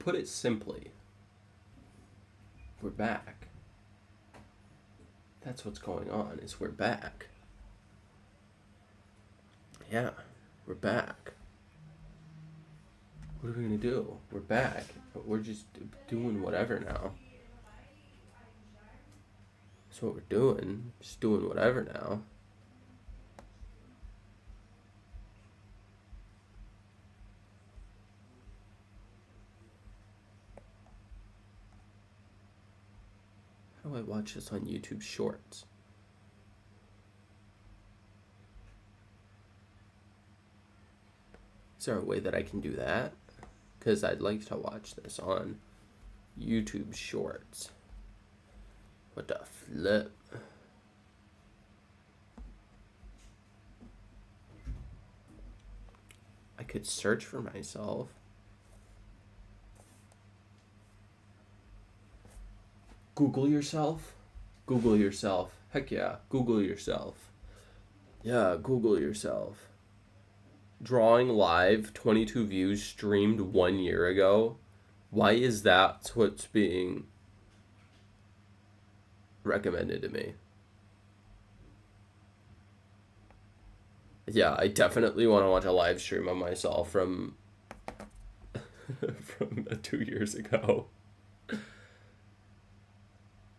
put it simply, we're back. That's what's going on, is we're back. Yeah, we're back. What are we gonna do? We're back. We're just doing whatever now. That's what we're doing. Just doing whatever now. How do I watch this on YouTube Shorts? Is there a way that I can do that? Because I'd like to watch this on YouTube Shorts. What the flip? I could search for myself. Google yourself? Google yourself. Heck yeah, Google yourself. Yeah, Google yourself. Drawing live, 22 views, streamed 1 year ago. Why is that what's being recommended to me? Yeah, I definitely want to watch a live stream of myself from 2 years ago.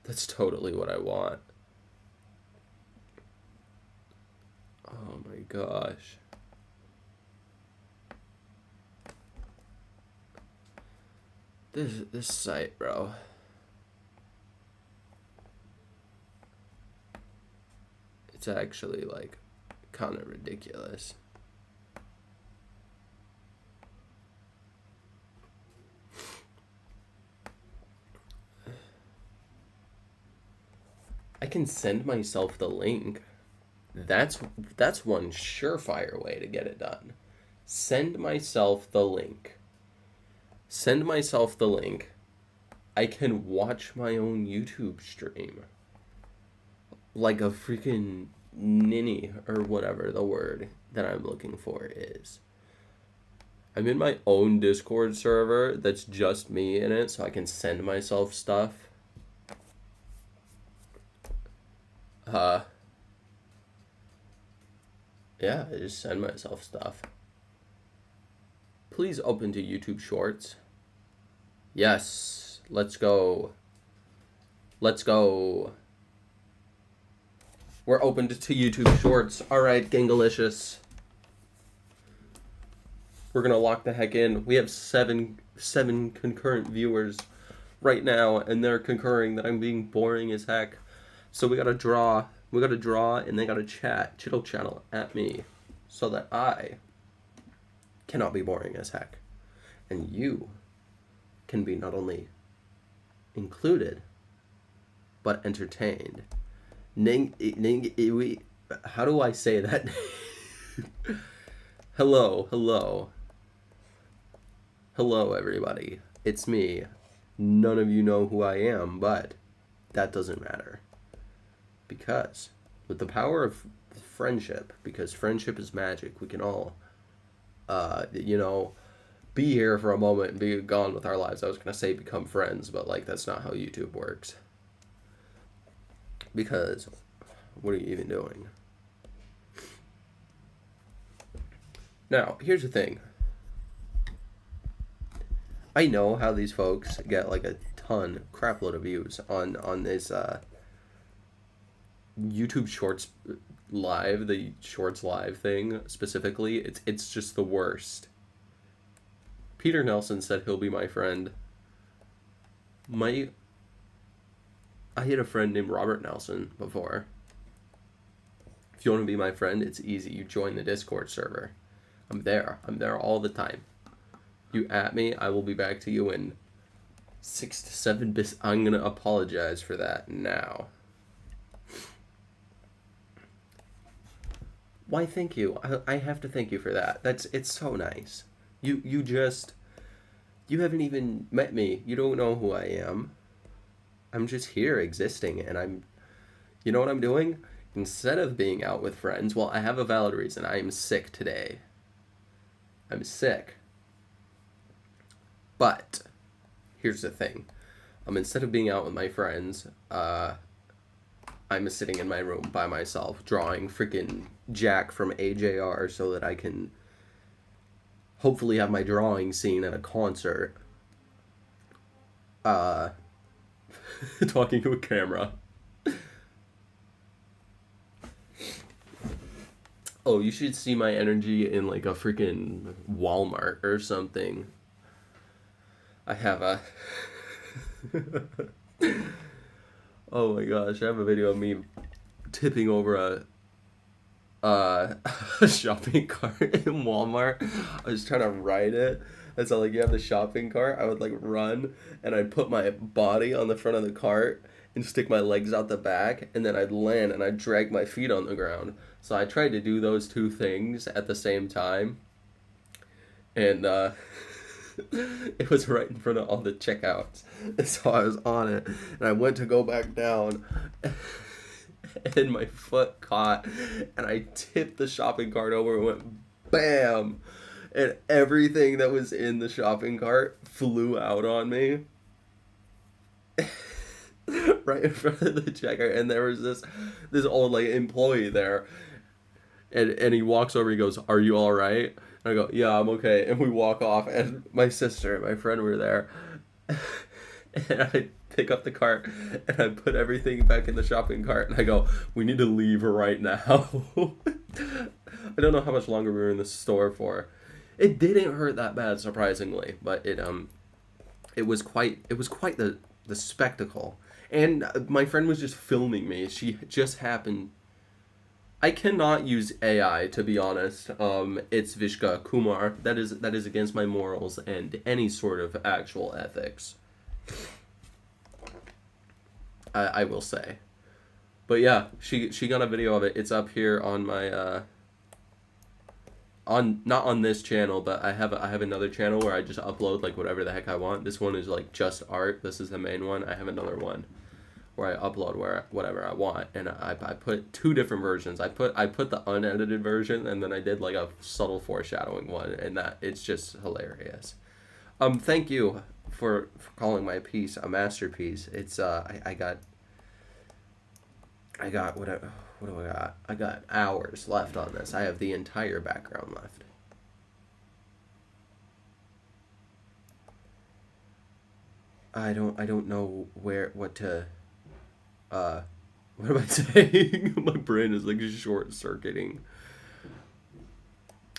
That's totally what I want. Oh my gosh. This site, bro. It's actually like kind of ridiculous. I can send myself the link. That's one surefire way to get it done. Send myself the link. Send myself the link. I can watch my own YouTube stream. Like a freaking ninny, or whatever the word that I'm looking for is. I'm in my own Discord server that's just me in it, so I can send myself stuff. Yeah, I just send myself stuff. Please open to YouTube Shorts. Yes, let's go. Let's go. We're open to YouTube Shorts. All right, Gangalicious. We're gonna lock the heck in. We have seven concurrent viewers right now, and they're concurring that I'm being boring as heck. So we gotta draw, and they gotta chittle channel at me, so that I cannot be boring as heck, and you can be not only included but entertained. How do I say that? Hello, everybody. It's me. None of you know who I am, but that doesn't matter. Because with the power of friendship, because friendship is magic, we can all, be here for a moment and be gone with our lives. I was going to say become friends, but, like, that's not how YouTube works. Because what are you even doing? Now, here's the thing. I know how these folks get, like, a crapload of views on this, YouTube Shorts live, the Shorts live thing specifically. It's just the worst. Peter Nelson said he'll be my friend. I had a friend named Robert Nelson before. If you want to be my friend, it's easy. You join the Discord server. I'm there all the time. You at me, I will be back to you in 6 to 7 bits. I'm gonna apologize for that now. Why, thank you. I have to thank you for that. It's so nice. You haven't even met me. You don't know who I am. I'm just here existing, and you know what I'm doing? Instead of being out with friends, well, I have a valid reason. I am sick today. I'm sick. But here's the thing. Instead of being out with my friends, I'm sitting in my room by myself drawing freaking Jack from AJR so that I can hopefully have my drawing seen at a concert. Talking to a camera. Oh, you should see my energy in like a freaking Walmart or something. I have a... Oh my gosh, I have a video of me tipping over a shopping cart in Walmart. I was trying to ride it. And so like you have the shopping cart, I would like run and I'd put my body on the front of the cart and stick my legs out the back, and then I'd land and I'd drag my feet on the ground. So I tried to do those two things at the same time. And it was right in front of all the checkouts. And so I was on it and I went to go back down and my foot caught and I tipped the shopping cart over and went bam, and everything that was in the shopping cart flew out on me right in front of the checker. And there was this old like employee there, and he walks over, he goes, "Are you all right?" And I go, "Yeah, I'm okay." And we walk off, and my sister and my friend were there. And I pick up the cart and I put everything back in the shopping cart and I go, "We need to leave right now." I don't know how much longer we were in the store for. It didn't hurt that bad, surprisingly, but it was quite the spectacle. And my friend was just filming me. She just happened. I cannot use AI, to be honest. It's Vishka Kumar. That is against my morals and any sort of actual ethics. I will say. But yeah, she got a video of it. It's up here on my not on this channel, but I have another channel where I just upload like whatever the heck I want. This one is like just art. This is the main one. I have another one where I upload whatever I want, and I put two different versions. I put the unedited version, and then I did like a subtle foreshadowing one, and that it's just hilarious. Thank you for calling my piece a masterpiece. It's I got what do I got? I got hours left on this. I have the entire background left. I don't know what am I saying? My brain is like short circuiting.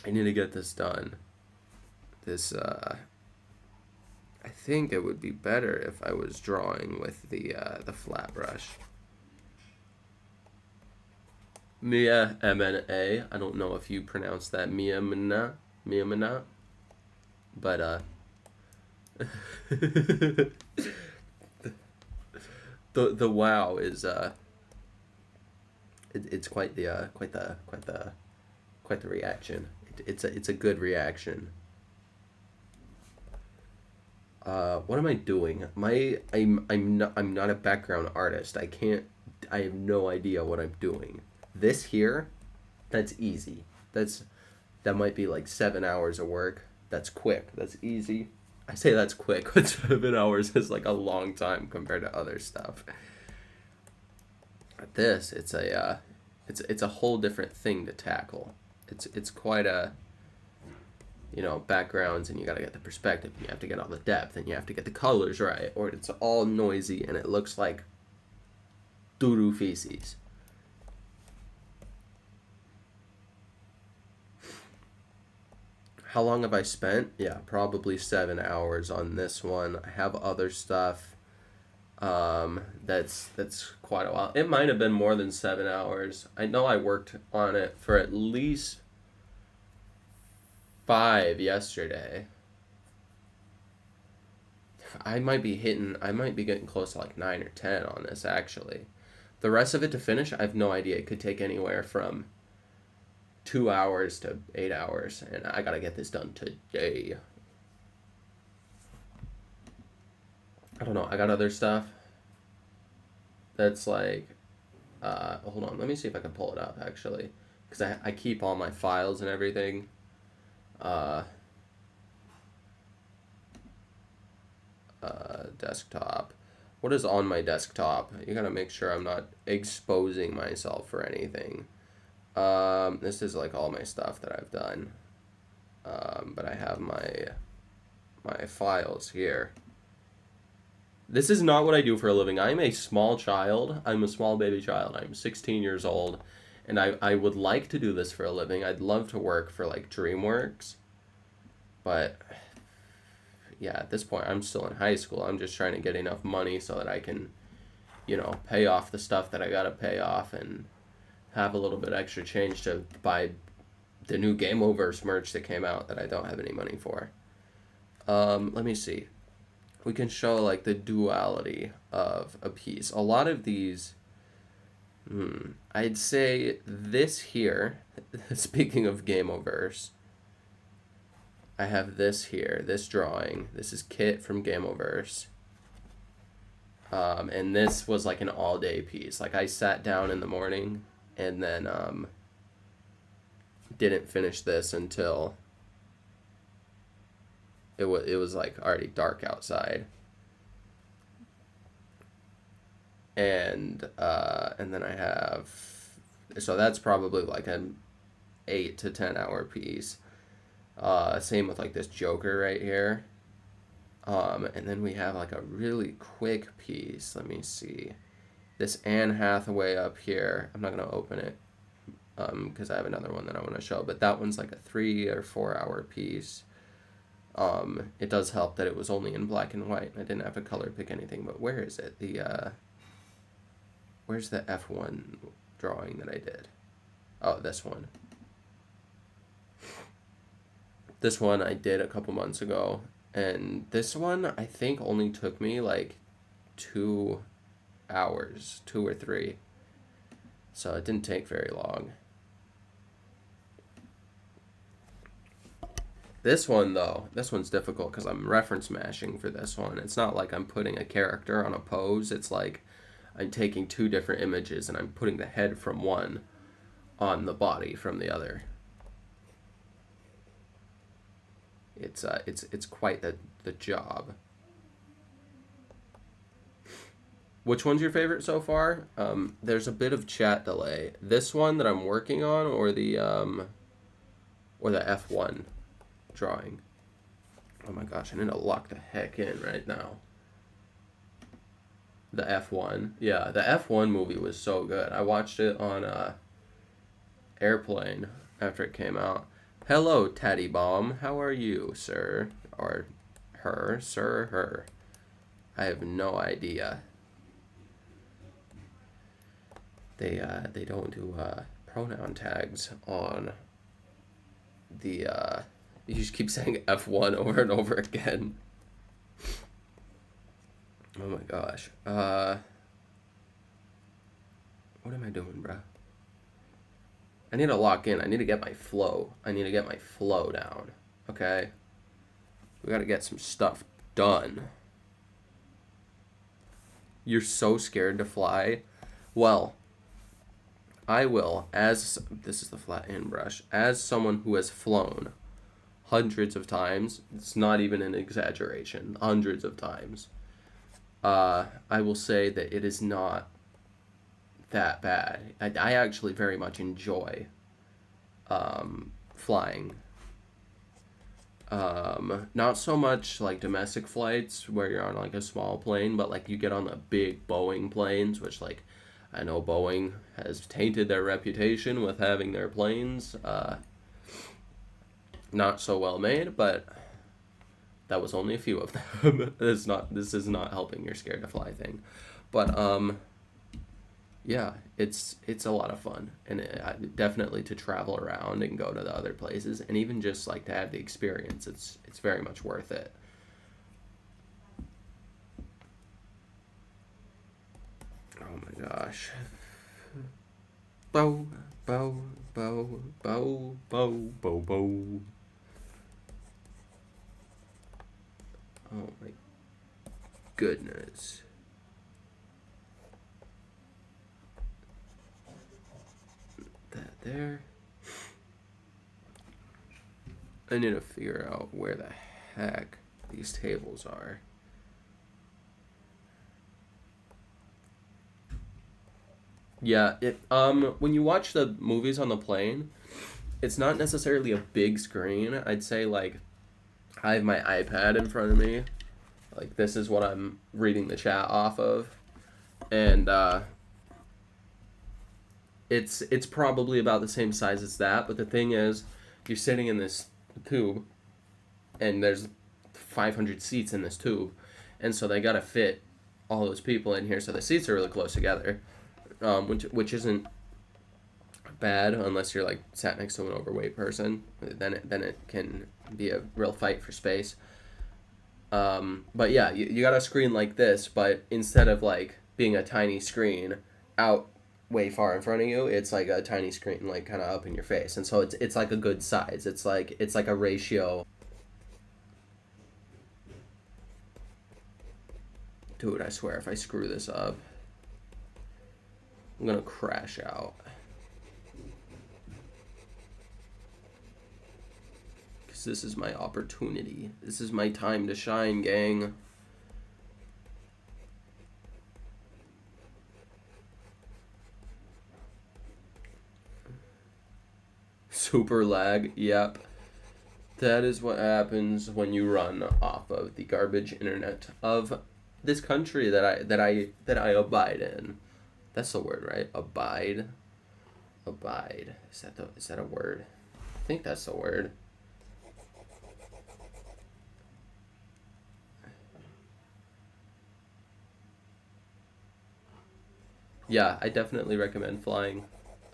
I need to get this done. I think it would be better if I was drawing with the flat brush. Mia MNA. I don't know if you pronounce that Mia Mina, but the wow is it's quite the reaction. It's a good reaction. What am I doing? I'm not a background artist. I have no idea what I'm doing. This here, that's easy. That might be like 7 hours of work. That's quick. That's easy. I say that's quick, but 7 hours is like a long time compared to other stuff. This, it's a whole different thing to tackle. It's quite a, backgrounds, and you gotta get the perspective, and you have to get all the depth, and you have to get the colors right, or it's all noisy and it looks like doo-doo feces. How long have I spent? Yeah, probably 7 hours on this one. I have other stuff. That's quite a while. It might have been more than 7 hours. I know I worked on it for at least 5 yesterday. I might be getting close to like 9 or 10 on this, actually. The rest of it to finish, I have no idea. It could take anywhere from 2 hours to 8 hours, and I gotta get this done today. I don't know. I got other stuff that's like, hold on. Let me see if I can pull it up, actually, because I keep all my files and everything. desktop. What is on my desktop? You gotta make sure I'm not exposing myself for anything. This is like all my stuff that I've done. But I have my files here. This is not what I do for a living. I'm a small child. I'm a small baby child. I'm 16 years old. And I would like to do this for a living. I'd love to work for like DreamWorks. But yeah, at this point, I'm still in high school. I'm just trying to get enough money so that I can, pay off the stuff that I gotta pay off and have a little bit extra change to buy the new Game Over's merch that came out that I don't have any money for. Let me see. We can show like the duality of a piece. A lot of these, I'd say this here, speaking of Game Over's, I have this here, this drawing. This is Kit from Game Over's. And this was like an all-day piece. Like I sat down in the morning and then didn't finish this until it was like already dark outside. And then I have, so that's probably like an 8 to 10 hour piece. Same with like this Joker right here. And then we have like a really quick piece. Let me see. This Anne Hathaway up here. I'm not going to open it because I have another one that I want to show. But that one's like a 3 or 4 hour piece. It does help that it was only in black and white. I didn't have to color pick anything. But where is it? Where's the F1 drawing that I did? Oh, this one. This one I did a couple months ago. And this one, I think, only took me like 2 hours, 2 or 3. So it didn't take very long. This one, though, this one's difficult because I'm reference mashing for this one. It's not like I'm putting a character on a pose. It's like I'm taking 2 different images and I'm putting the head from one on the body from the other. It's quite the job. Which one's your favorite so far? There's a bit of chat delay. This one that I'm working on, or the F1 drawing. Oh my gosh, I need to lock the heck in right now. The F1. Yeah, the F1 movie was so good. I watched it on Airplane after it came out. Hello, Taddy Bomb. How are you, sir? Or her, sir, or her. I have no idea. They don't do pronoun tags on the you just keep saying F1 over and over again. Oh my gosh. What am I doing, bruh? I need to lock in. I need to get my flow. I need to get my flow down. Okay? We gotta get some stuff done. You're so scared to fly? Well, I will, as this is the flat end brush, as someone who has flown hundreds of times, it's not even an exaggeration, hundreds of times, I will say that it is not that bad. I actually very much enjoy flying. Not so much like domestic flights where you're on like a small plane, but like you get on the big Boeing planes, which like I know Boeing has tainted their reputation with having their planes not so well made, but that was only a few of them. This is not helping your scared to fly thing. But yeah, it's a lot of fun, and definitely to travel around and go to the other places, and even just like to have the experience. It's very much worth it. Oh my gosh. Bow, bow, bow, bow, bow, bow, bow. Oh my goodness. That there. I need to figure out where the heck these tables are. Yeah, when you watch the movies on the plane, it's not necessarily a big screen. I'd say like I have my iPad in front of me. Like this is what I'm reading the chat off of, and it's probably about the same size as that. But the thing is, you're sitting in this tube, and there's 500 seats in this tube, and so they gotta fit all those people in here. So the seats are really close together, which isn't bad unless you're like sat next to an overweight person. Then it can be a real fight for space. But yeah, you got a screen like this, but instead of like being a tiny screen out way far in front of you, it's like a tiny screen like kind of up in your face, and so it's like a good size. It's like a ratio. Dude, I swear if I screw this up, I'm gonna crash out. Because this is my opportunity. This is my time to shine, gang. Super lag, yep. That is what happens when you run off of the garbage internet of this country that I abide in. That's the word, right? Abide. Abide. Is that a word? I think that's the word. Yeah, I definitely recommend flying,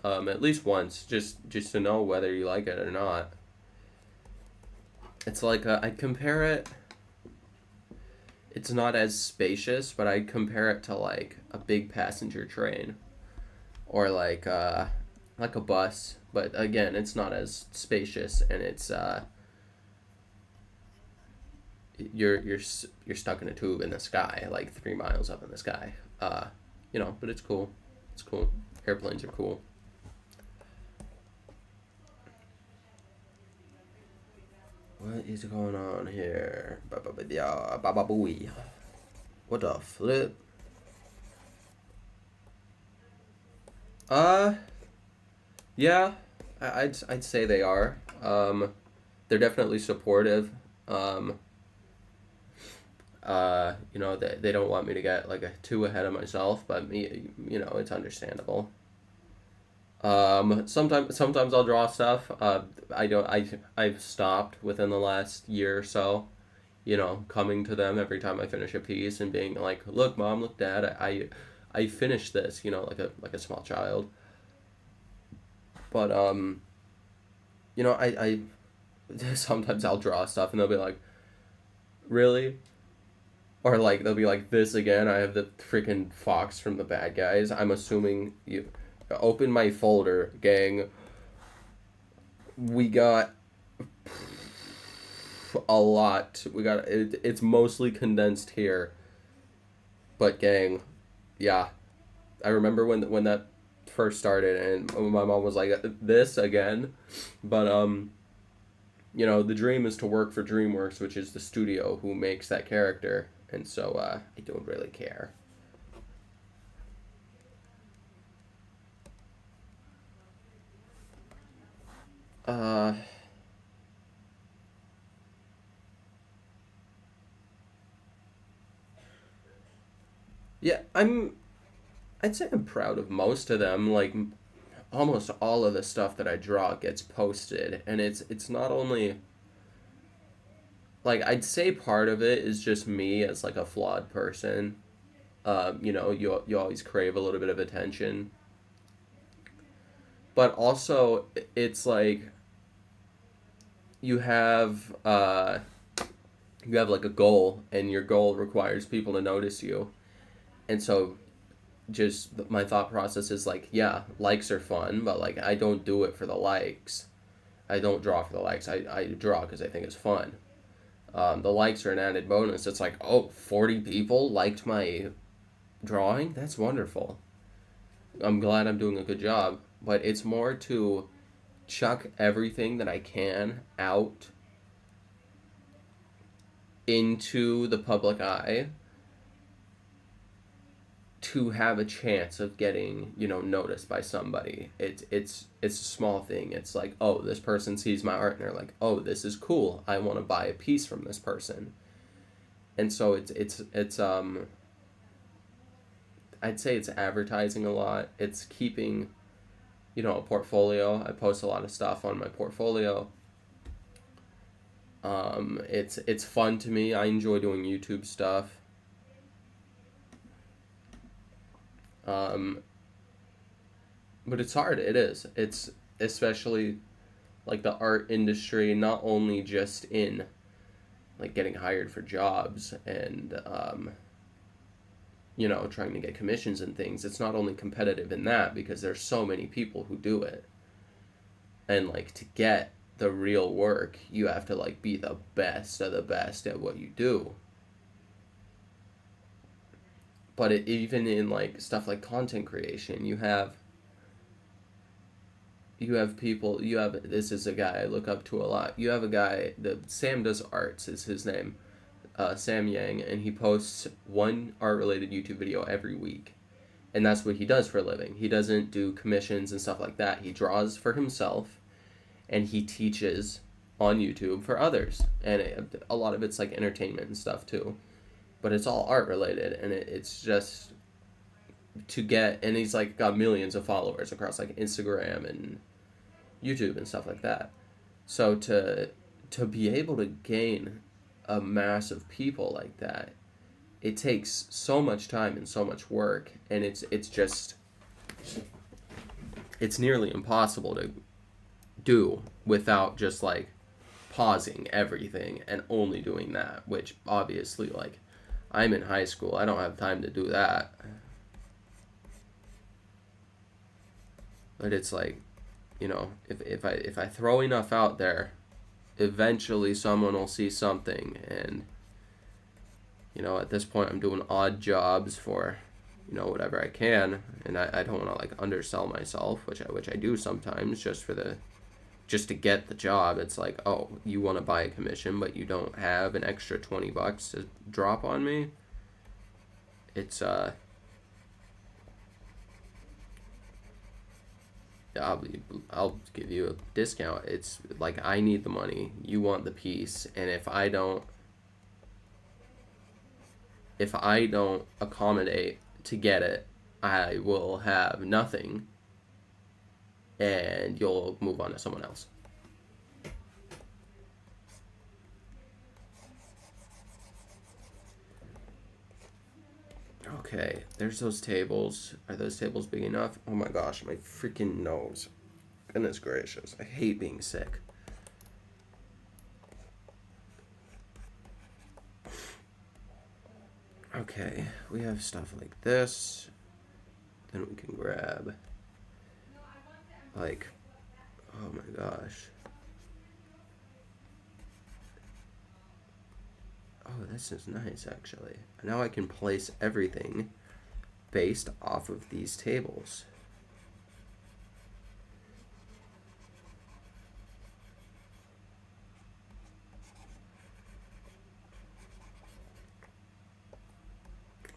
at least once, just to know whether you like it or not. It's like I'd compare it. It's not as spacious, but I'd compare it to like a big passenger train or like a bus. But again, it's not as spacious, and it's you're stuck in a tube in the sky, like 3 miles up in the sky. But it's cool. It's cool. Airplanes are cool. What is going on here? Baba booey. What the flip? Uh, yeah, I'd say they are. They're definitely supportive. Um, they don't want me to get like too ahead of myself, but me, it's understandable. Sometimes I'll draw stuff. I don't. I've stopped within the last year or so. Coming to them every time I finish a piece and being like, "Look, mom, look, dad, I finished this." Like a small child. But I sometimes I'll draw stuff and they'll be like, "Really?" Or like they'll be like, "This again? I have the freaking fox from the Bad Guys." I'm assuming you open my folder, gang. We got a lot. It's mostly condensed here, but gang, yeah. I remember when that first started, and my mom was like, "This again," but the dream is to work for DreamWorks, which is the studio who makes that character, and so I don't really care. Uh, yeah, I'd say I'm proud of most of them. Like almost all of the stuff that I draw gets posted, and it's not only like I'd say part of it is just me as like a flawed person. You always crave a little bit of attention, but also it's like you have uh, you have like a goal, and your goal requires people to notice you, and so just my thought process is like, yeah, likes are fun, but like I don't do it for the likes. I don't draw for the likes. I draw because I think it's fun. The likes are an added bonus. It's like, oh, 40 people liked my drawing? That's wonderful. I'm glad I'm doing a good job. But it's more to chuck everything that I can out into the public eye to have a chance of getting, noticed by somebody. It's a small thing. It's like, oh, this person sees my art and they're like, oh, this is cool. I want to buy a piece from this person. And so it's I'd say it's advertising a lot. It's keeping, a portfolio. I post a lot of stuff on my portfolio. It's fun to me. I enjoy doing YouTube stuff. But it's hard. It is. It's especially like the art industry, not only just in like getting hired for jobs and trying to get commissions and things. It's not only competitive in that because there's so many people who do it. And like to get the real work, you have to like be the best of the best at what you do. But even in like stuff like content creation, you have people, this is a guy I look up to a lot. You have a guy, Sam Does Arts is his name, Sam Yang, and he posts one art related YouTube video every week. And that's what he does for a living. He doesn't do commissions and stuff like that. He draws for himself and he teaches on YouTube for others. And a lot of it's like entertainment and stuff too. But it's all art related, and it's just to get, and he's like got millions of followers across like Instagram and YouTube and stuff like that. So to be able to gain a mass of people like that, it takes so much time and so much work, and it's nearly impossible to do without just like pausing everything and only doing that, which obviously like I'm in high school. I don't have time to do that. But it's like, if I throw enough out there, eventually someone will see something. And, at this point I'm doing odd jobs for, whatever I can. And I don't want to like undersell myself, which I do sometimes just to get the job. It's like, oh, you want to buy a commission, but you don't have an extra $20 to drop on me. It's, I'll give you a discount. It's like, I need the money. You want the piece. And if I don't accommodate to get it, I will have nothing. And you'll move on to someone else. Okay, there's those tables. Are those tables big enough? Oh my gosh, my freaking nose. Goodness gracious, I hate being sick. Okay, we have stuff like this. Then we can grab like, oh my gosh. Oh, this is nice actually. Now I can place everything based off of these tables.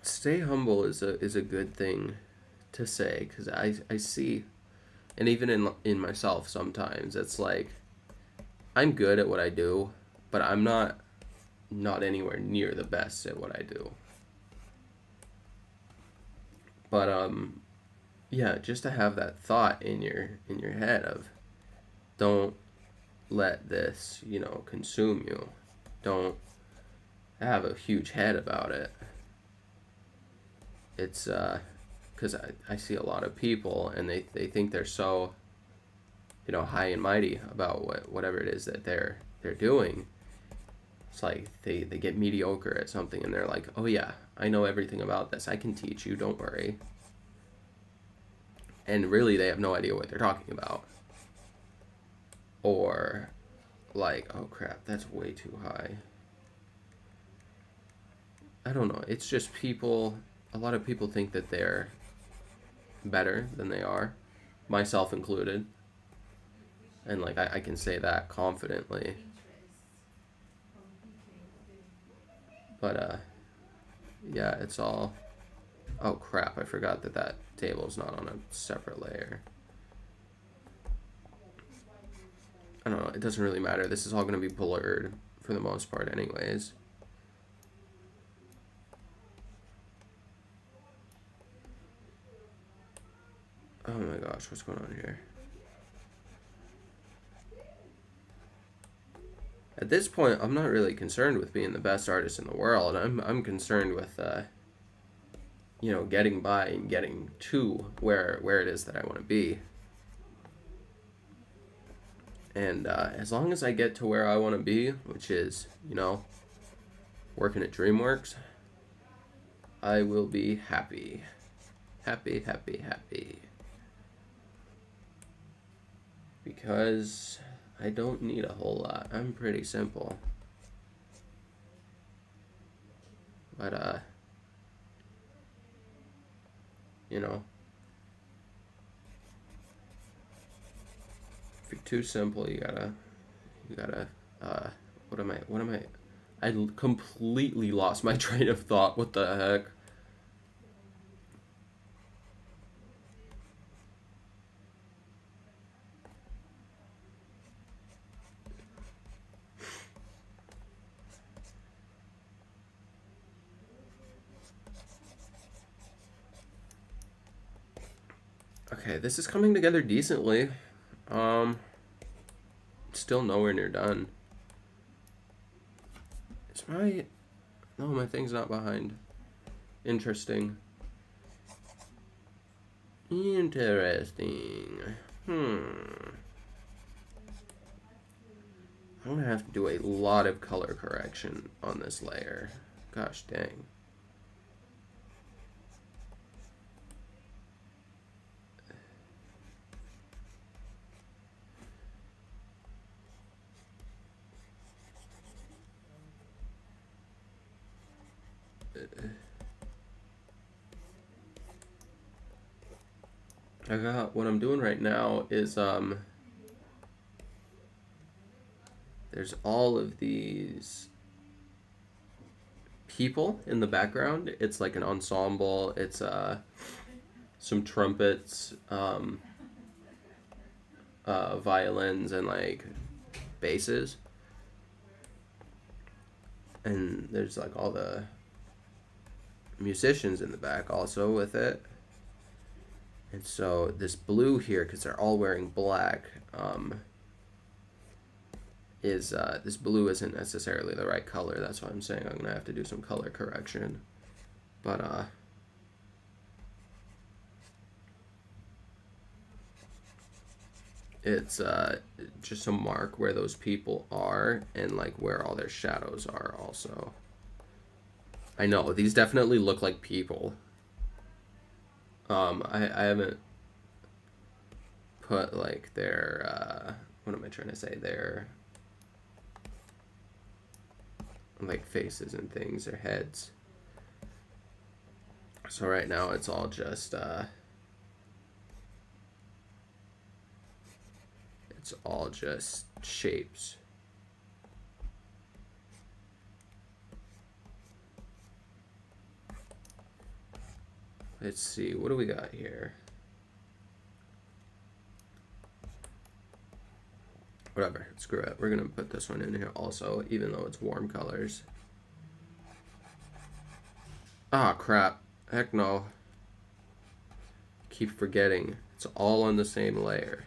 Stay humble is a good thing to say, because I see, and even in myself sometimes, it's like I'm good at what I do, but I'm not anywhere near the best at what I do. But yeah, just to have that thought in your head of, don't let this, consume you. Don't have a huge head about it. It's because I see a lot of people and they think they're so, high and mighty about whatever it is that they're doing. It's like they get mediocre at something and they're like, oh yeah, I know everything about this. I can teach you, don't worry. And really they have no idea what they're talking about. Or like, oh crap, that's way too high. I don't know. It's just people, a lot of people think that they're better than they are, myself included. And like I can say that confidently. But yeah, it's all Oh crap, I forgot that that table's not on a separate layer. I don't know, it doesn't really matter. This is all going to be blurred for the most part anyways. Oh my gosh, what's going on here? At this point, I'm not really concerned with being the best artist in the world. I'm concerned with you know, getting by and getting to where it is that I want to be. And as long as I get to where I want to be, which is, you know, working at DreamWorks, I will be happy. Happy, happy, happy. Because I don't need a whole lot. I'm pretty simple. But, you know, if you're too simple, you gotta, what am I? I completely lost my train of thought. What the heck? Okay, this is coming together decently. Still nowhere near done. Is my... No, my thing's not behind. Interesting. Interesting. I'm gonna have to do a lot of color correction on this layer. Gosh dang. I got, what I'm doing right now is there's all of these people in the background. It's like an ensemble. It's some trumpets, violins, and like basses. And there's like all the musicians in the back also with it. And so this blue here, because they're all wearing black, is this blue isn't necessarily the right color. That's why I'm saying I'm gonna have to do some color correction. But it's just to mark where those people are and like where all their shadows are also. I know these definitely look like people. I haven't put like their what am I trying to say, their like faces and things, their heads. So right now it's all just it's all just shapes. Let's see, what do we got here? Whatever, screw it. We're gonna put this one in here also, even though it's warm colors. Ah, crap. Heck no. Keep forgetting. It's all on the same layer.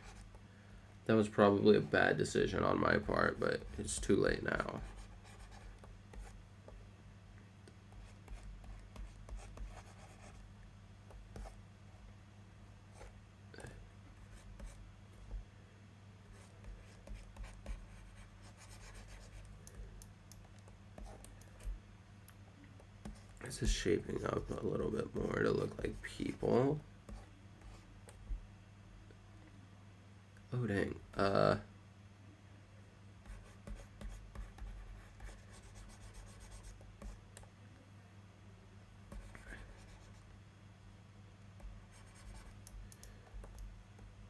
That was probably a bad decision on my part, but it's too late now. This is shaping up a little bit more to look like people. Oh dang.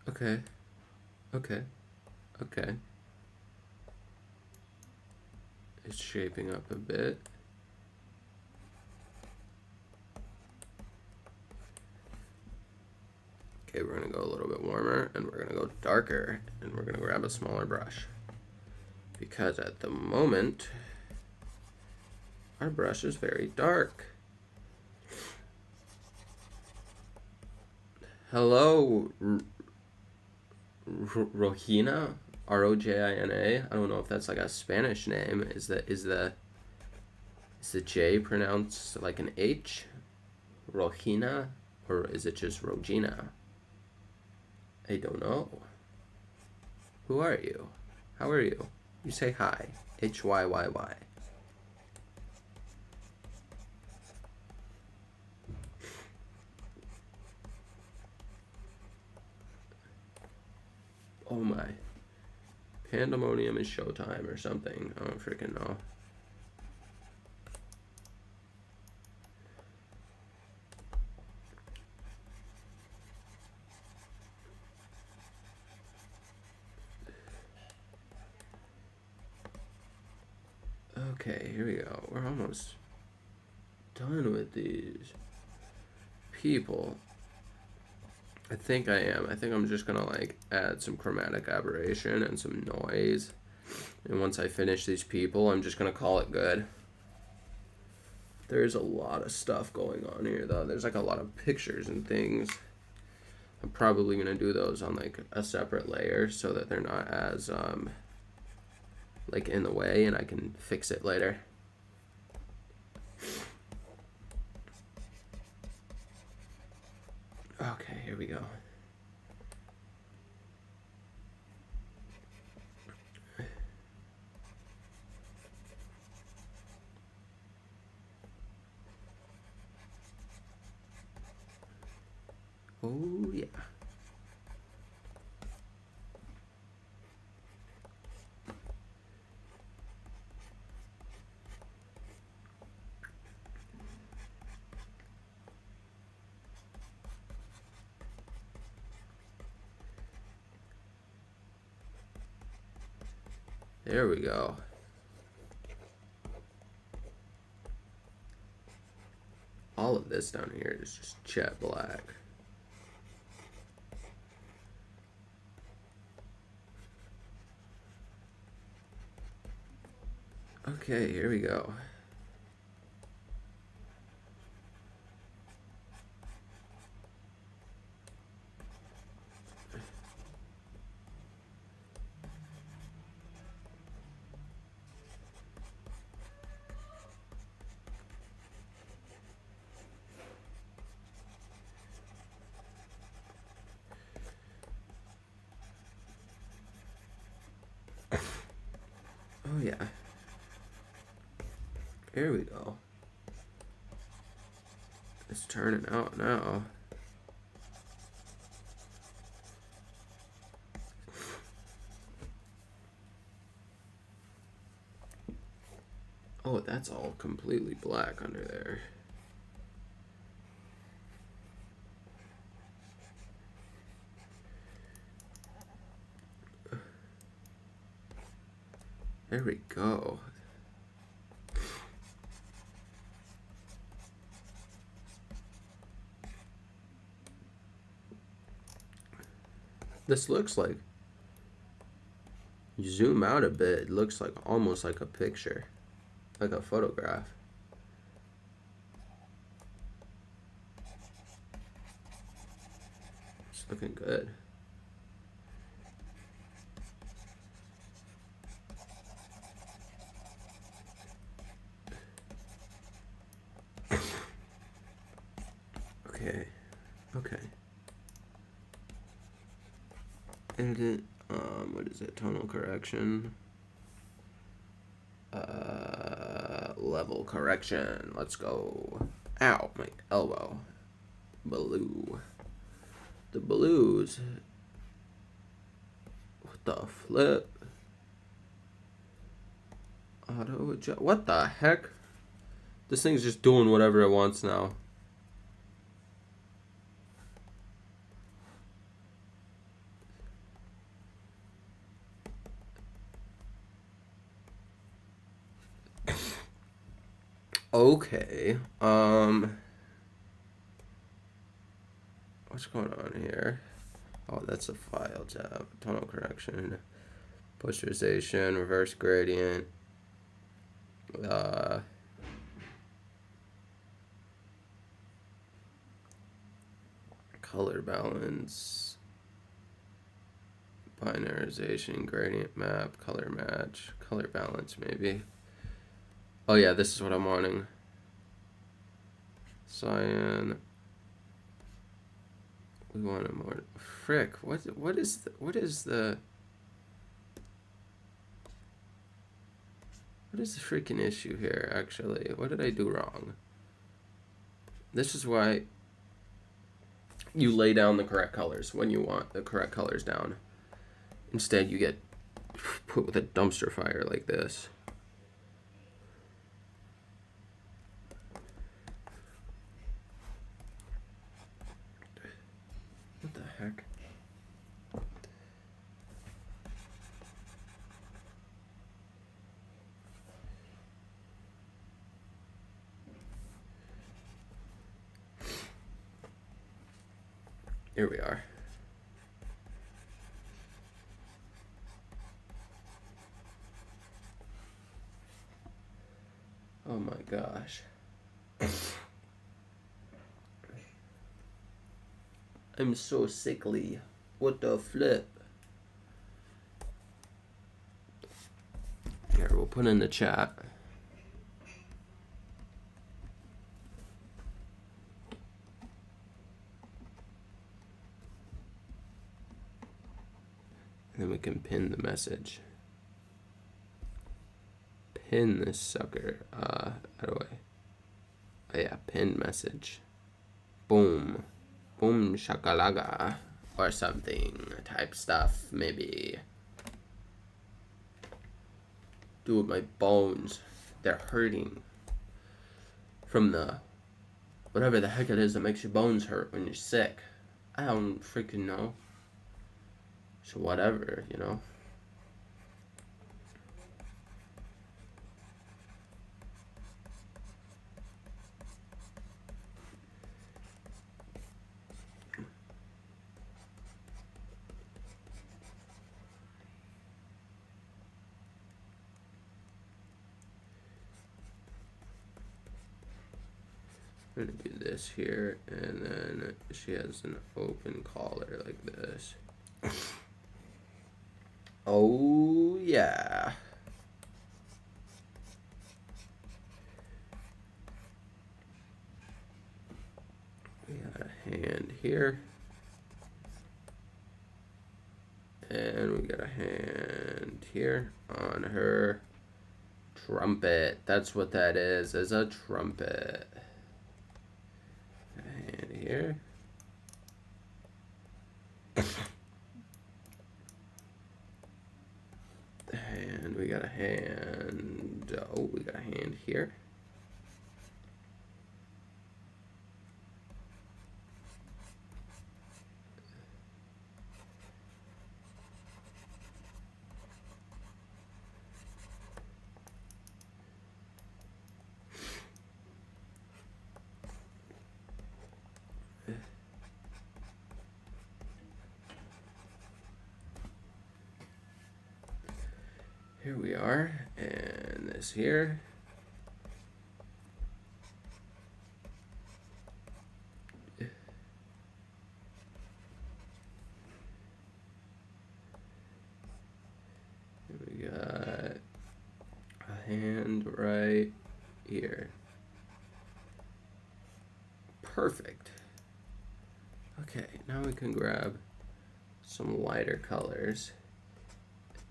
Okay. Okay. Okay. It's shaping up a bit. Okay, we're going to go a little bit warmer, and we're going to go darker, and we're going to grab a smaller brush. Because at the moment, our brush is very dark. Hello, Rojina? Rojina? I don't know if that's like a Spanish name. Is the J pronounced like an H? Rojina? Or is it just Rogina? I don't know. Who are you? How are you? You say hi. Hyyyy. Oh my. Pandemonium is showtime or something. I don't freaking know. Okay, here we go. We're almost done with these people. I think I am. I think I'm just gonna like add some chromatic aberration and some noise. And once I finish these people, I'm just gonna call it good. There's a lot of stuff going on here though. There's like a lot of pictures and things. I'm probably gonna do those on like a separate layer so that they're not as like in the way, and I can fix it later. Okay, here we go. Oh yeah. There we go. All of this down here is just jet black. Okay, here we go. Oh yeah. Here we go. It's turning out now. Oh, that's all completely black under there. There we go. This looks like, you zoom out a bit, it looks like almost like a picture, like a photograph. It's looking good. Okay, okay. Edit, what is it, tonal correction? Level correction, let's go. Ow, my elbow. Blue. The blues. What the flip? Auto adjust, what the heck? This thing's just doing whatever it wants now. Okay. What's going on here? Oh, that's a file tab. Tonal correction, posterization, reverse gradient. Color balance, binarization, gradient map, color match, color balance maybe. Oh yeah, this is what I'm wanting. Cyan. We want a more frick. What is the freaking issue here actually? What did I do wrong? This is why you lay down the correct colors when you want the correct colors down. Instead you get put with a dumpster fire like this. What the heck? Here we are. Oh my gosh. I'm so sickly. What the flip? Here, we'll put in the chat. And then we can pin the message. Pin this sucker. How do I? Oh yeah, pin message. Boom. Boom shakalaga. Or something type stuff, maybe. Dude, my bones. They're hurting. From the whatever the heck it is that makes your bones hurt when you're sick. I don't freaking know. So whatever, you know. I'm gonna do this here, and then she has an open collar like this. Oh yeah. We got a hand here. And we got a hand here on her trumpet. That's what that is a trumpet. A hand here. And we got a hand. Oh, we got a hand here. Here we are, and this here. We got a hand right here. Perfect. Okay, now we can grab some lighter colors.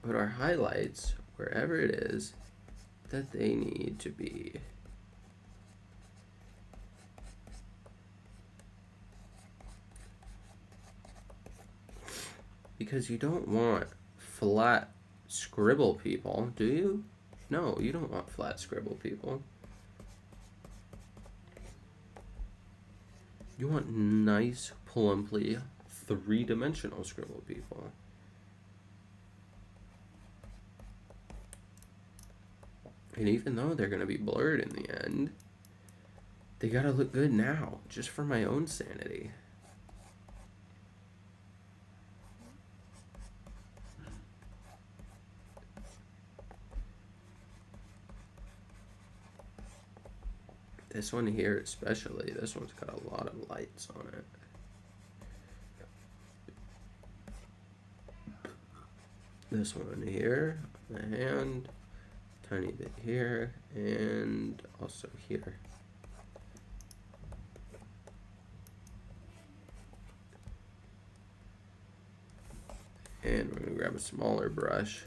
Put our highlights wherever it is that they need to be. Because you don't want flat scribble people, do you? No, you don't want flat scribble people. You want nice, plumply, three-dimensional scribble people. And even though they're going to be blurred in the end, they got to look good now, just for my own sanity. This one here especially, this one's got a lot of lights on it. This one here, the hand, tiny bit here, and also here. And we're going to grab a smaller brush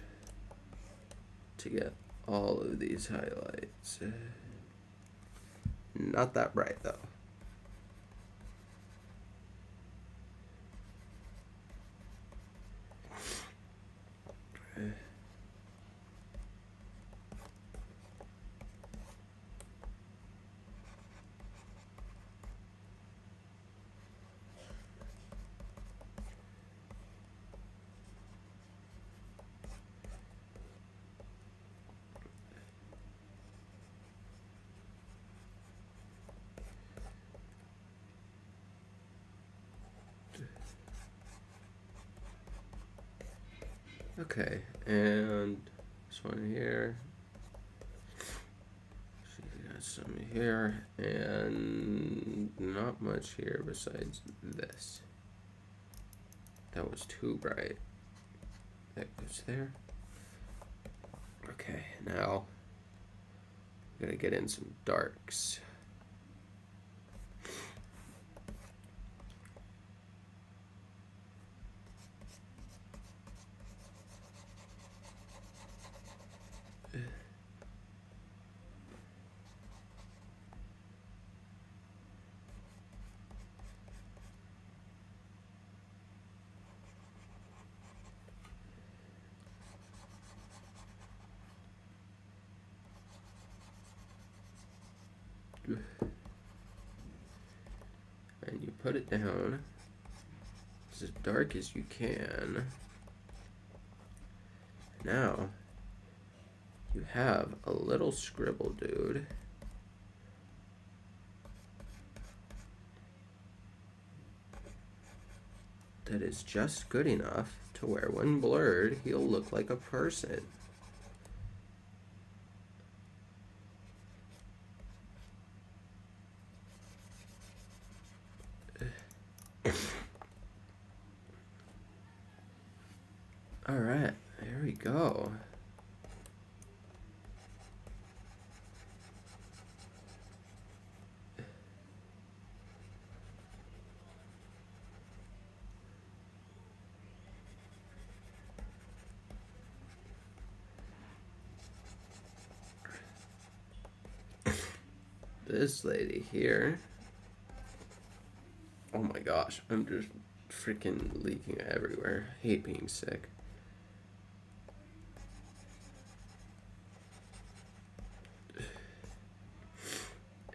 to get all of these highlights. Not that bright though. Okay, and this one here. She got some here, and not much here besides this. That was too bright. That goes there. Okay, now I'm gonna get in some darks. And you put it down as dark as you can. Now you have a little scribble dude. That is just good enough to where when blurred, he'll look like a person. All right, there we go. This lady here. Oh my gosh, I'm just freaking leaking everywhere. I hate being sick.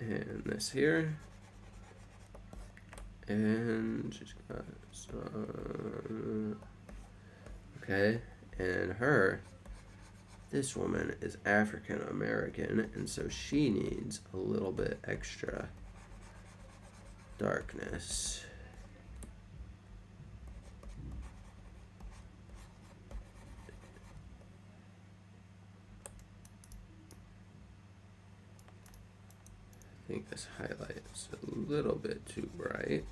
And this here. And she's got some. Okay, and her. This woman is African American, and so she needs a little bit extra darkness. I think this highlight is a little bit too bright.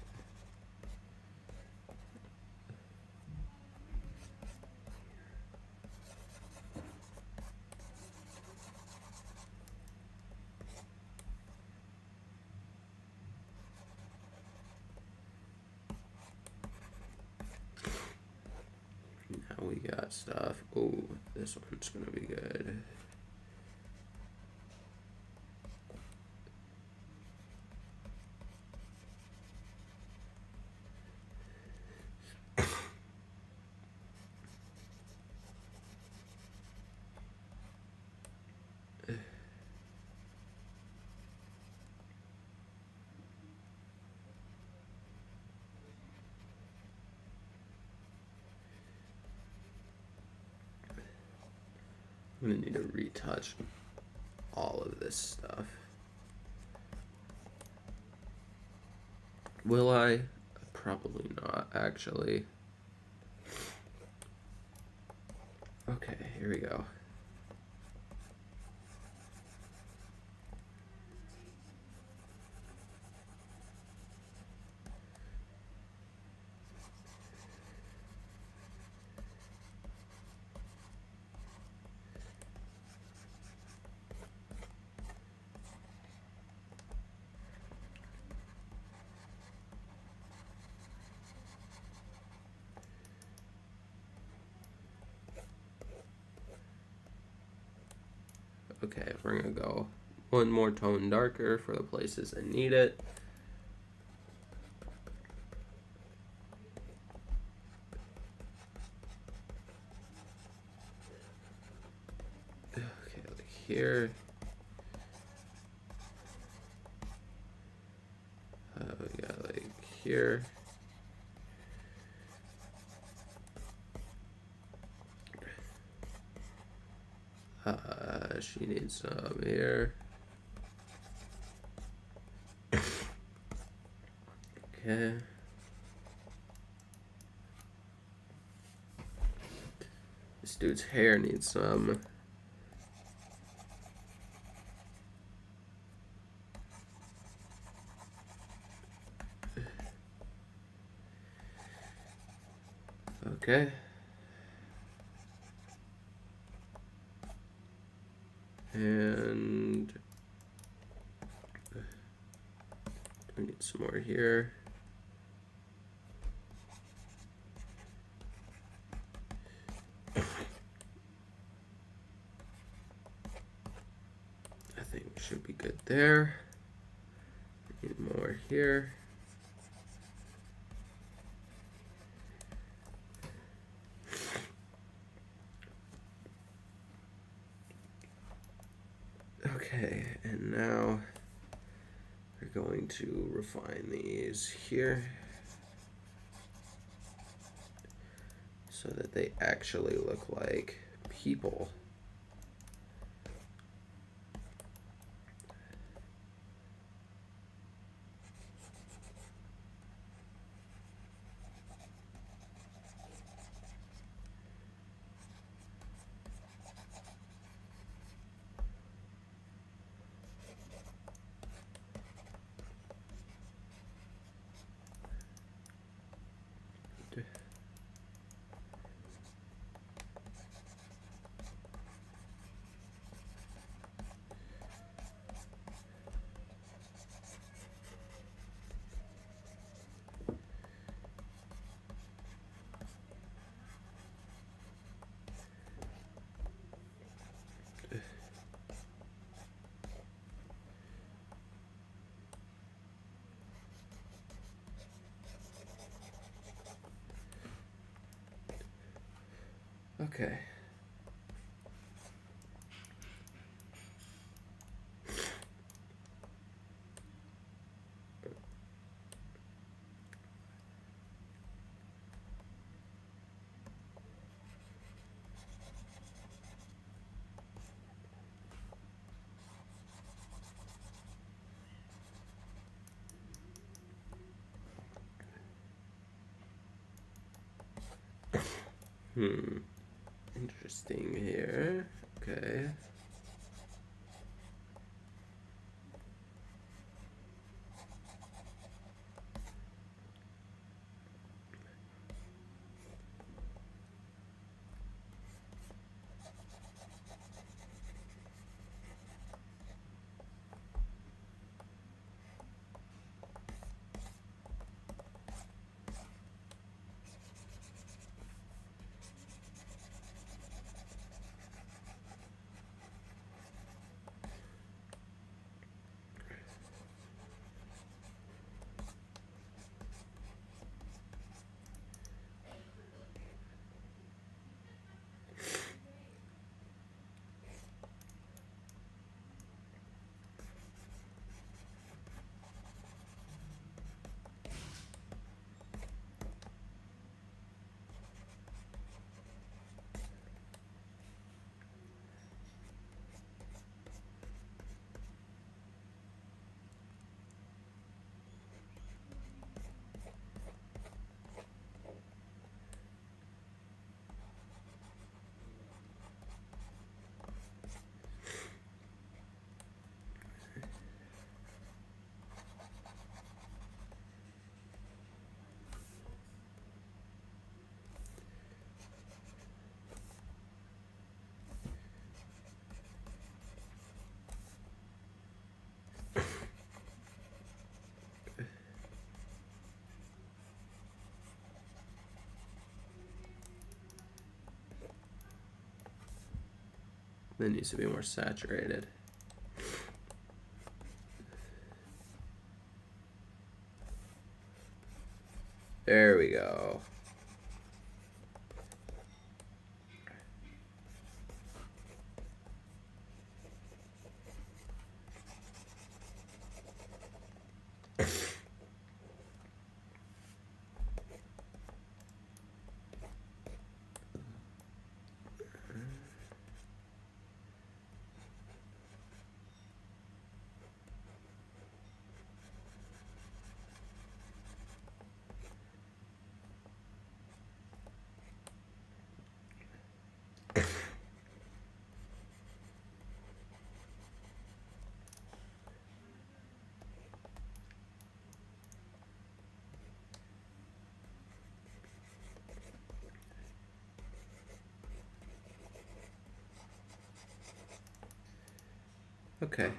Now we got stuff. Oh, this one's gonna be good. I'm gonna need to retouch all of this stuff. Will I? Probably not, actually. Okay, here we go. Okay, we're gonna go one more tone darker for the places that need it. Okay, like here. We got like here. She needs some here. Okay. This dude's hair needs some. Okay. And we need some more here. I think we should be good there. We need more here. Okay, and now we're going to refine these here so that they actually look like people. Okay. Interesting here. Okay. That needs to be more saturated. There we go. Okay.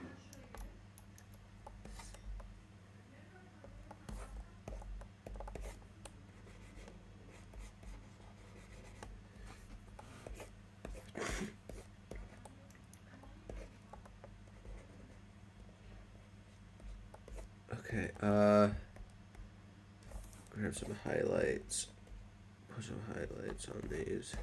Okay, grab some highlights. Put some highlights on these.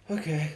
Okay.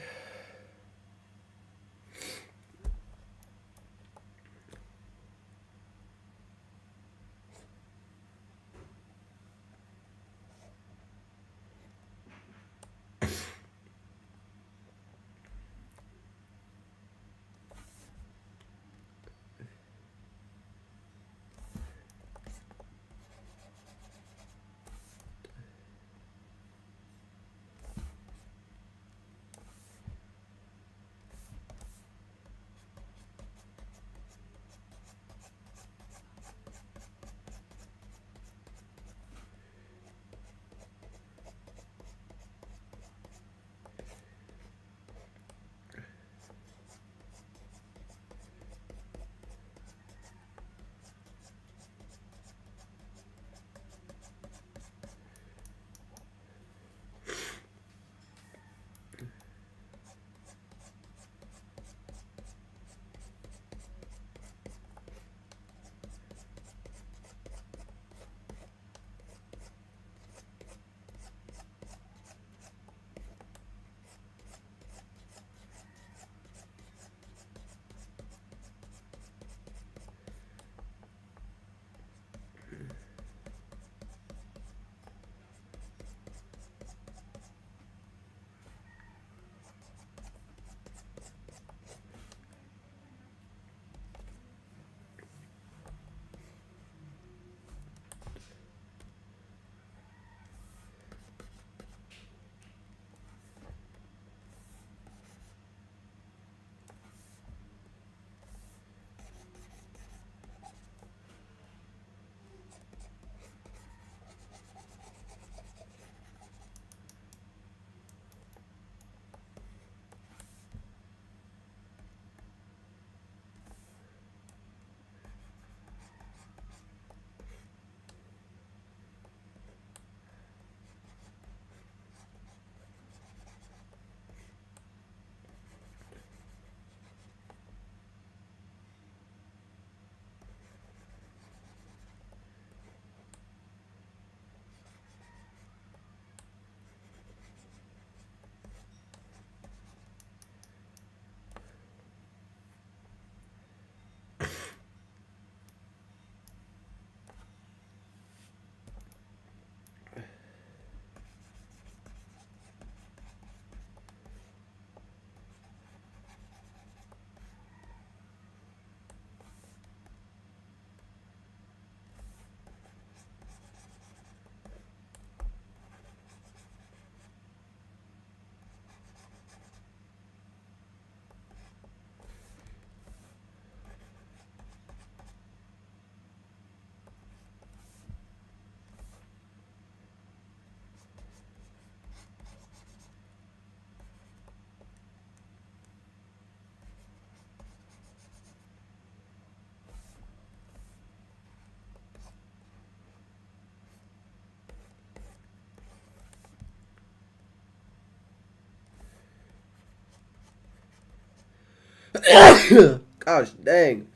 Gosh dang.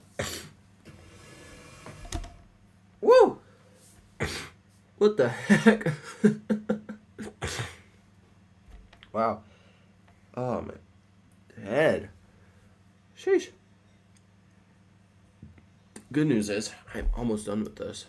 Woo! What the heck? Wow. Oh, my head. Sheesh. Good news is, I'm almost done with this.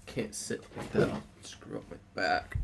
Can't sit like that. I'll screw up my back.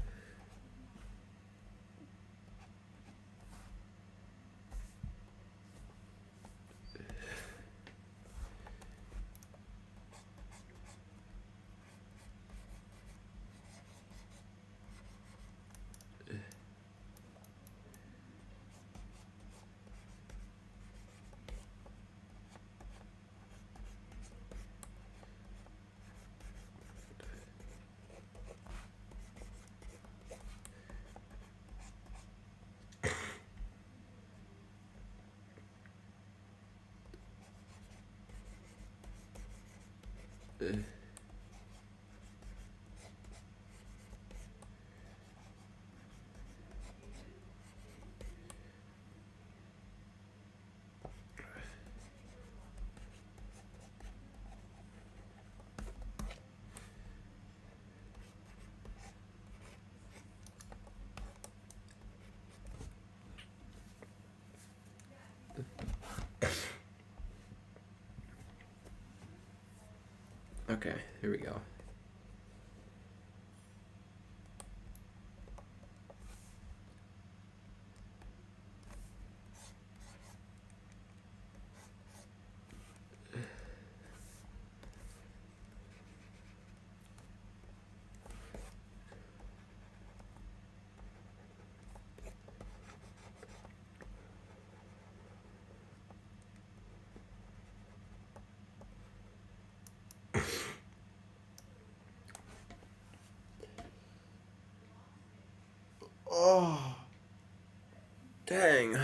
Okay, here we go. Oh, dang.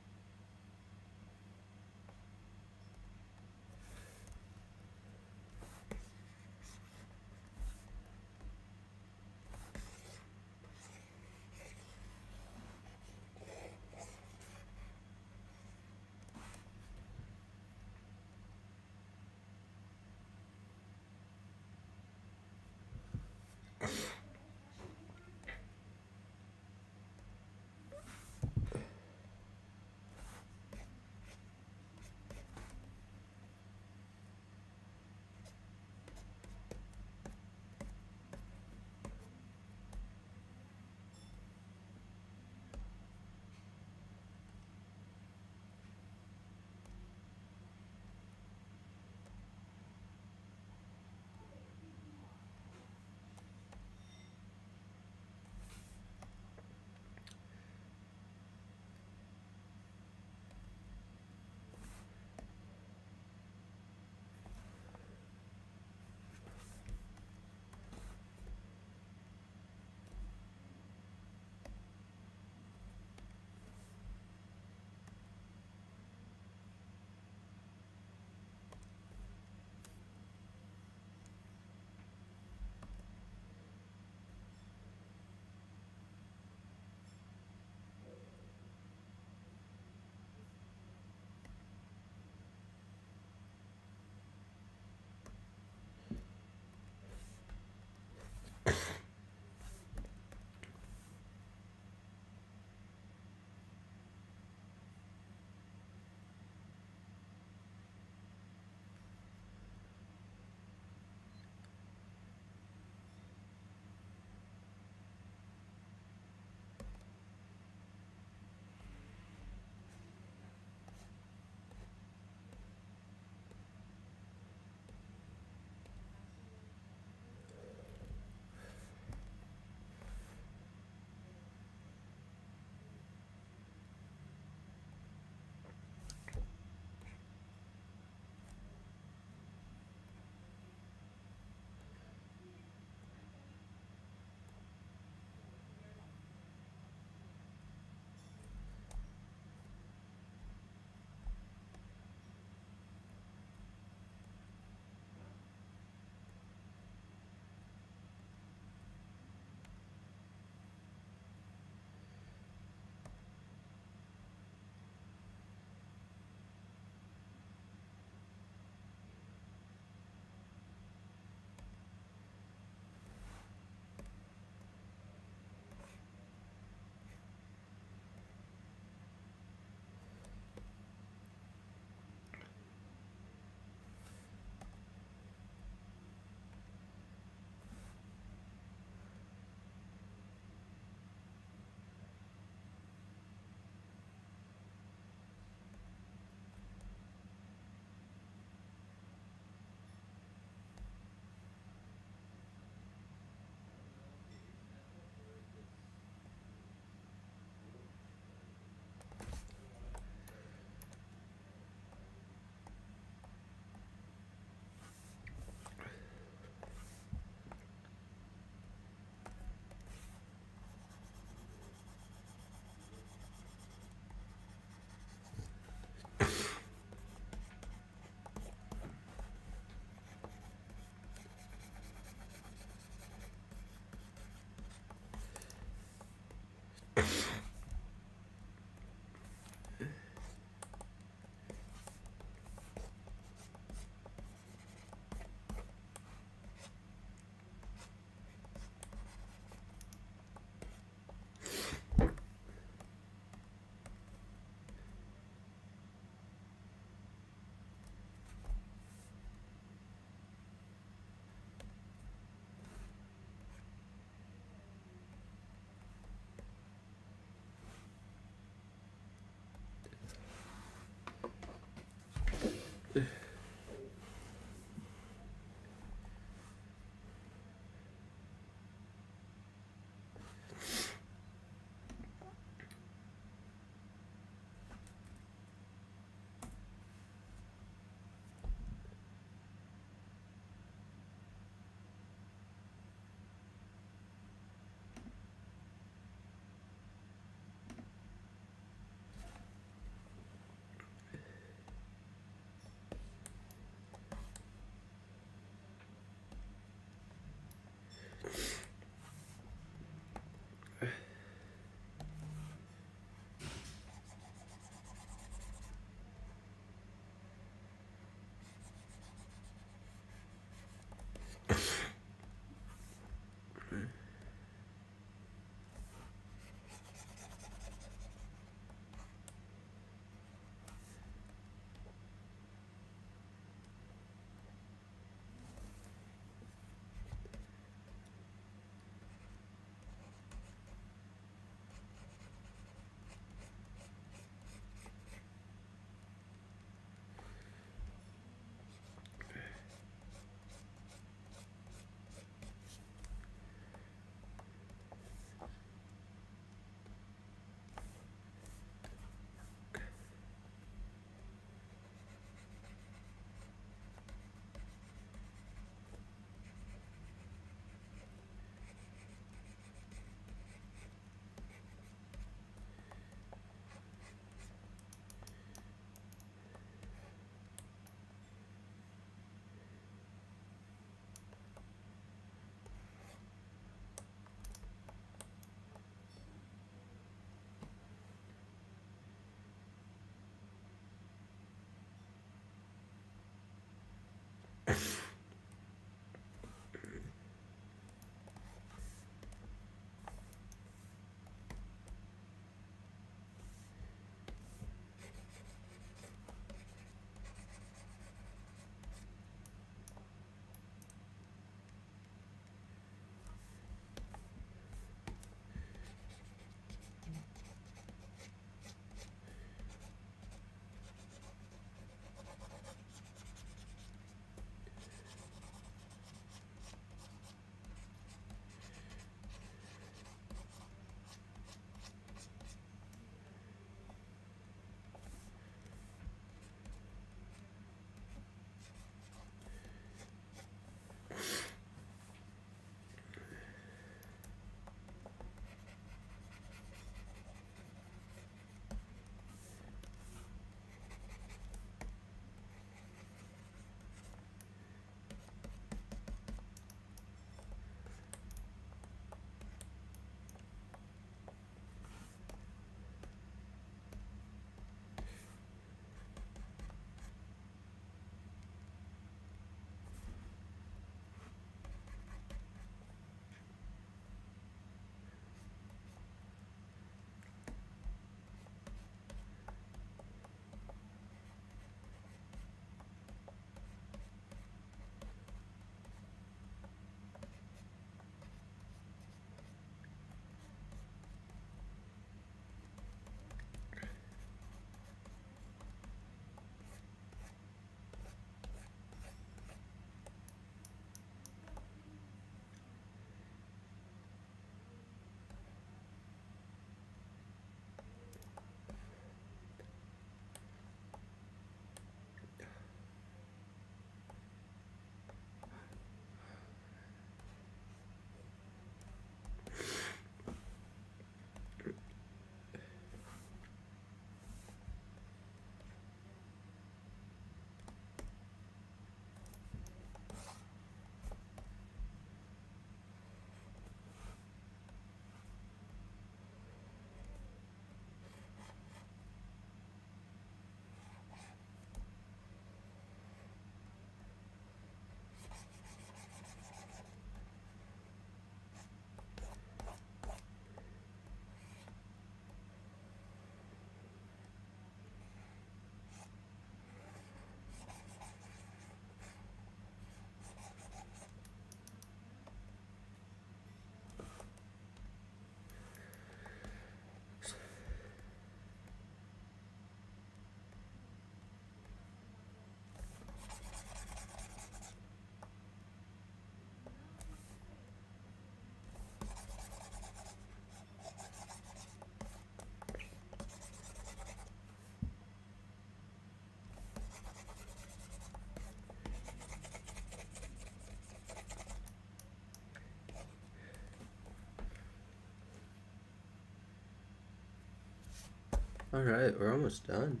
All right, we're almost done.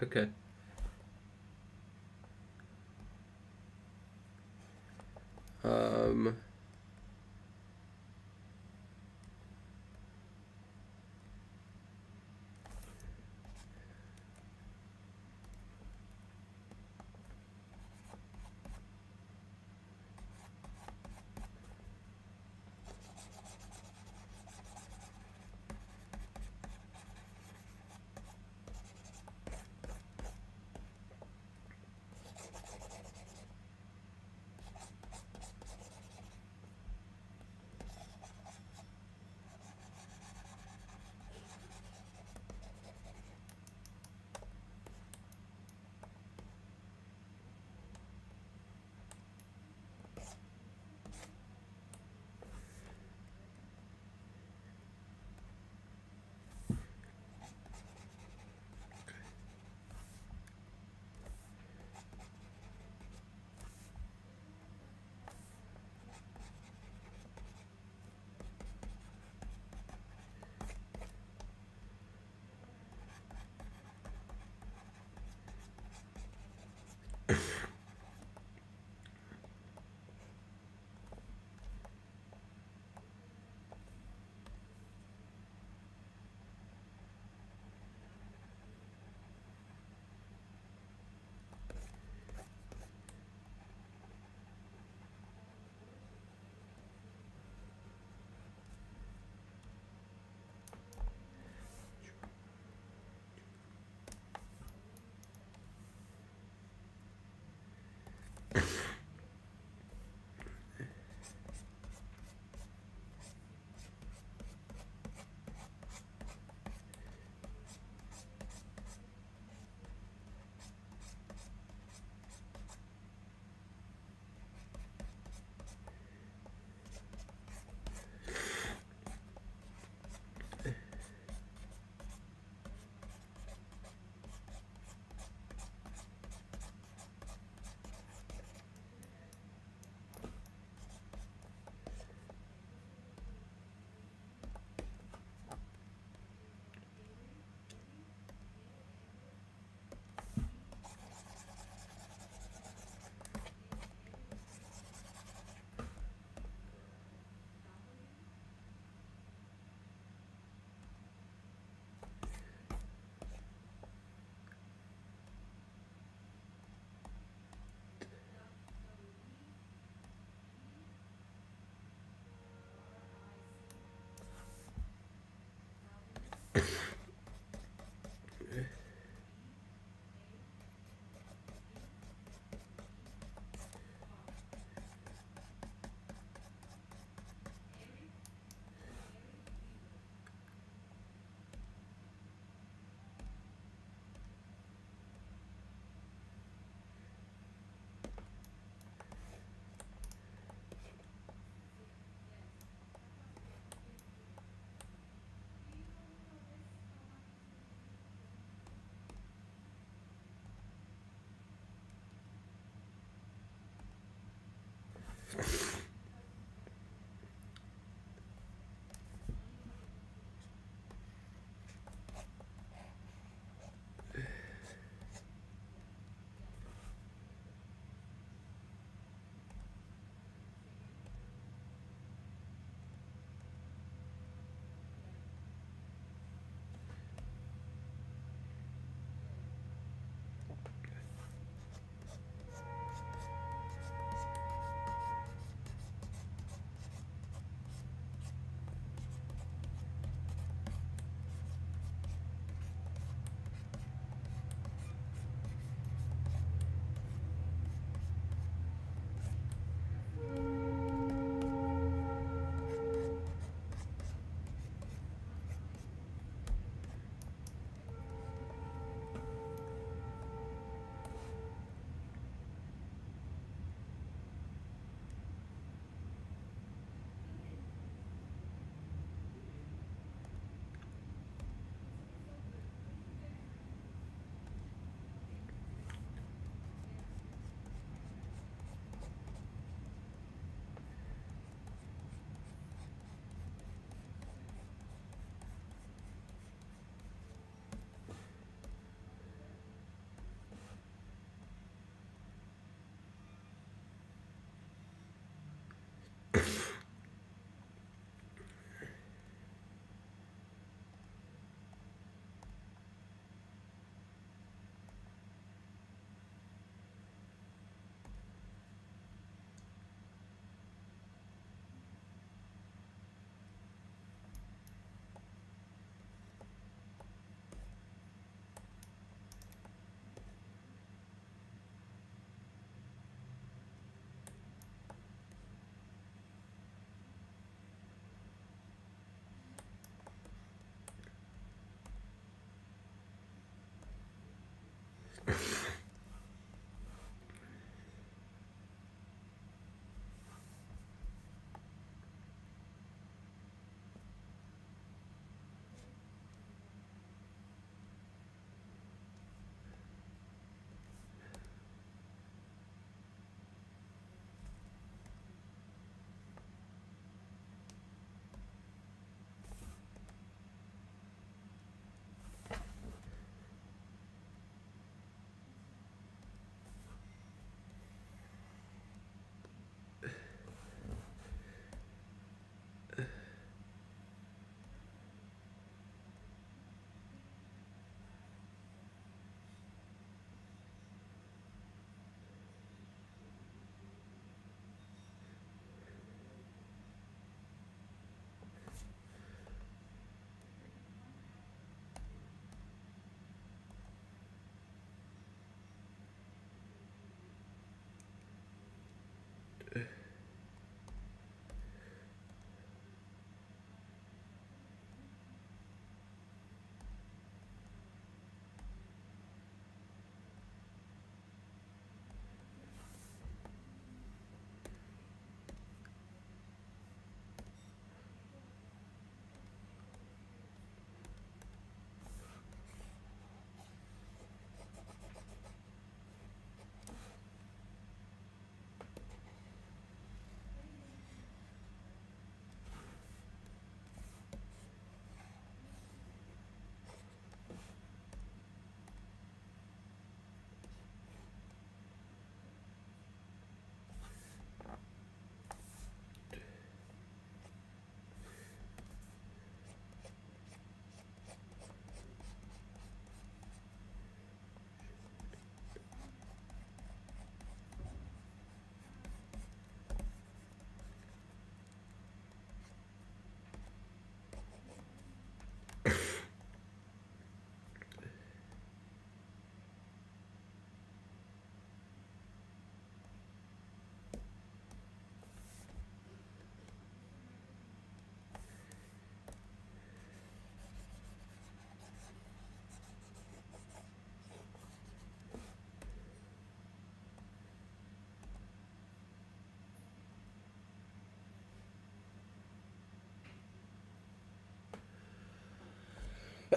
Okay. Um,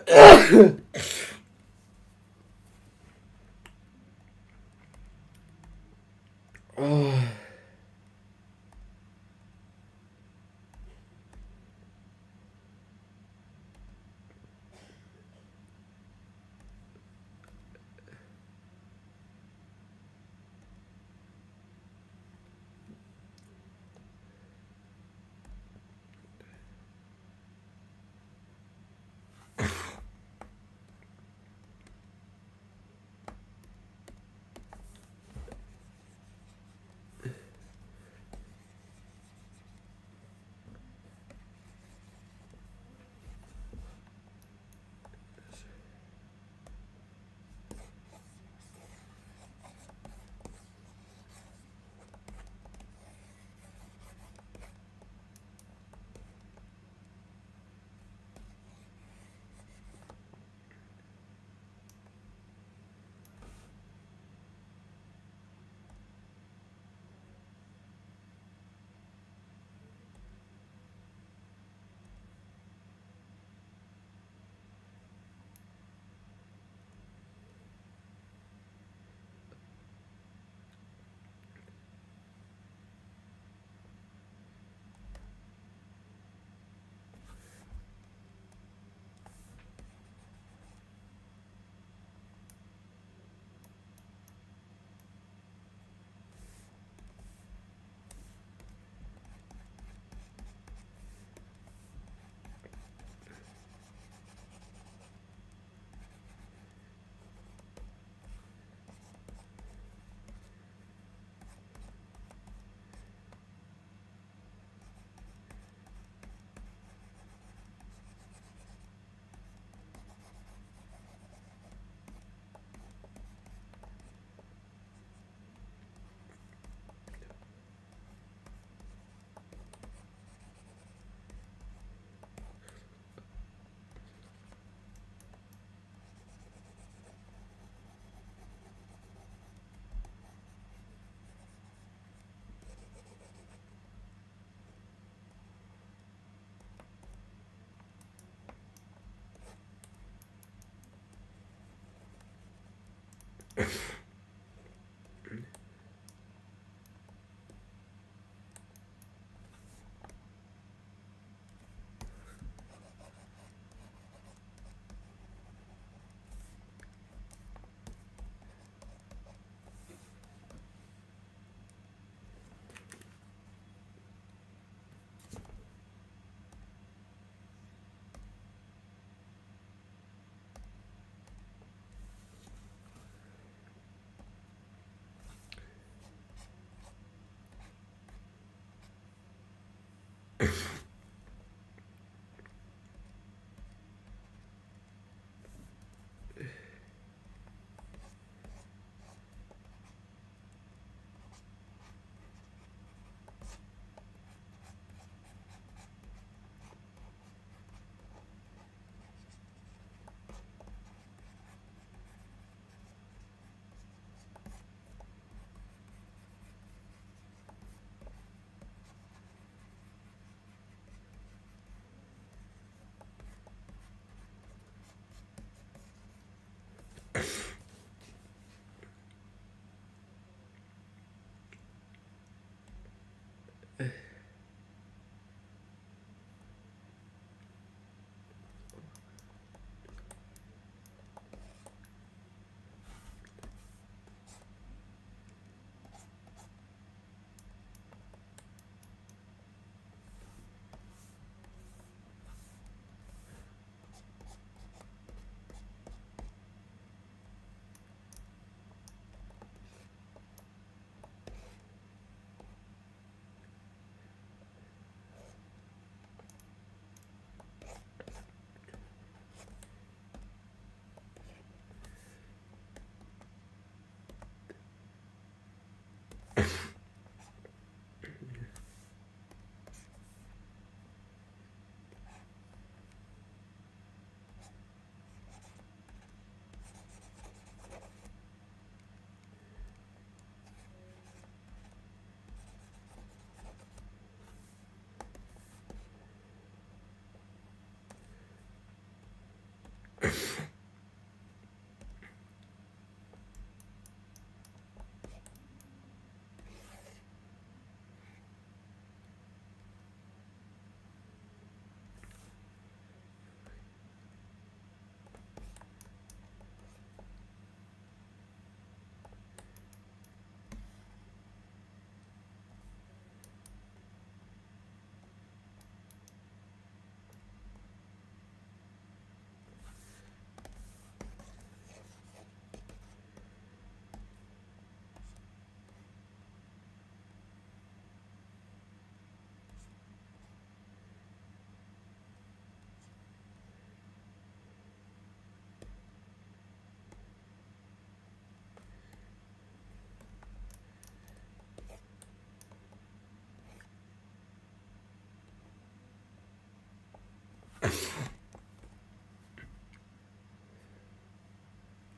Oh.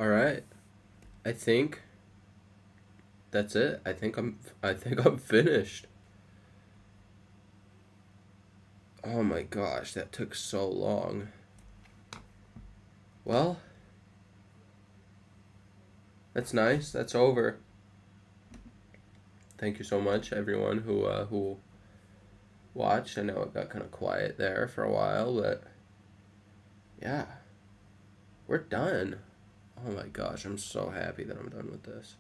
All right. I think that's it. I think I'm finished. Oh my gosh, that took so long. Well, that's nice. That's over. Thank you so much, everyone who watched. I know it got kind of quiet there for a while, but yeah, we're done. Oh my gosh, I'm so happy that I'm done with this.